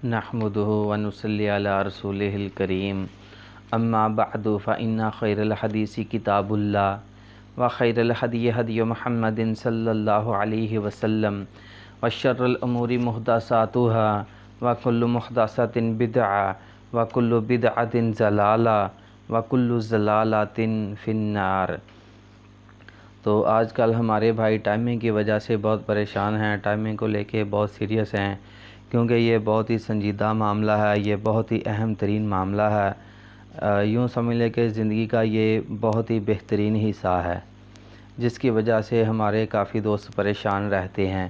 نحمده ونصلي على رسوله الكريم اما بعد فإن خير الحديث كتاب الله وخير الهدي هدي محمد صلى الله عليه وسلم وشر الأمور محدثاتها وكل محدثة بدعة وكل بدعة ضلالة وكل ضلالة في النار۔ تو آج کل ہمارے بھائی ٹائمنگ کی وجہ سے بہت پریشان ہیں، ٹائمنگ کو لے کے بہت سیریس ہیں، کیونکہ یہ بہت ہی سنجیدہ معاملہ ہے، یہ بہت ہی اہم ترین معاملہ ہے۔ یوں سمجھ لیں کہ زندگی کا یہ بہت ہی بہترین حصہ ہے، جس کی وجہ سے ہمارے کافی دوست پریشان رہتے ہیں۔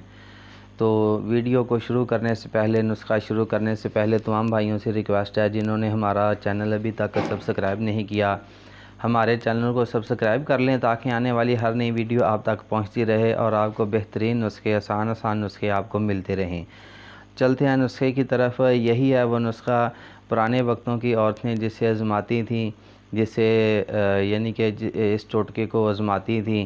تو ویڈیو کو شروع کرنے سے پہلے، نسخہ شروع کرنے سے پہلے تمام بھائیوں سے ریکویسٹ ہے جنہوں نے ہمارا چینل ابھی تک سبسکرائب نہیں کیا، ہمارے چینل کو سبسکرائب کر لیں تاکہ آنے والی ہر نئی ویڈیو آپ تک پہنچتی رہے اور آپ کو بہترین نسخے، آسان نسخے آپ کو ملتے رہیں۔ چلتے ہیں نسخے کی طرف۔ یہی ہے وہ نسخہ پرانے وقتوں کی عورتیں جسے آزماتی تھیں، جسے یعنی کہ اس ٹوٹکے کو آزماتی تھیں،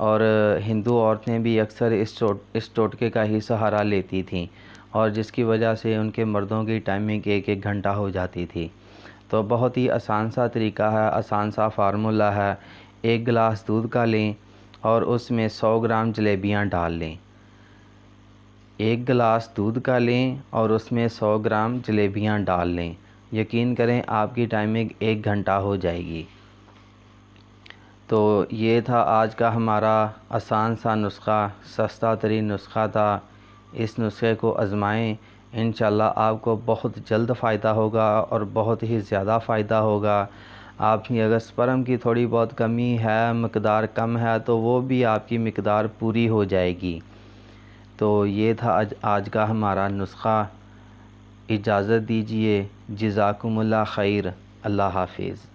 اور ہندو عورتیں بھی اکثر اس ٹوٹکے کا ہی سہارا لیتی تھیں، اور جس کی وجہ سے ان کے مردوں کی ٹائمنگ ایک گھنٹہ ہو جاتی تھی۔ تو بہت ہی آسان سا طریقہ ہے، آسان سا فارمولہ ہے۔ ایک گلاس دودھ کا لیں اور اس میں 100 گرام جلیبیاں ڈال لیں۔ ایک گلاس دودھ کا لیں اور اس میں 100 گرام جلیبیاں ڈال لیں۔ یقین کریں آپ کی ٹائمنگ 1 گھنٹہ ہو جائے گی۔ تو یہ تھا آج کا ہمارا آسان سا نسخہ، سستا ترین نسخہ تھا۔ اس نسخے کو آزمائیں، انشاءاللہ آپ کو بہت جلد فائدہ ہوگا اور بہت ہی زیادہ فائدہ ہوگا۔ آپ کی اگر سپرم کی تھوڑی بہت کمی ہے، مقدار کم ہے، تو وہ بھی آپ کی مقدار پوری ہو جائے گی۔ تو یہ تھا آج کا ہمارا نسخہ۔ اجازت دیجیے، جزاکم اللہ خیر، اللہ حافظ۔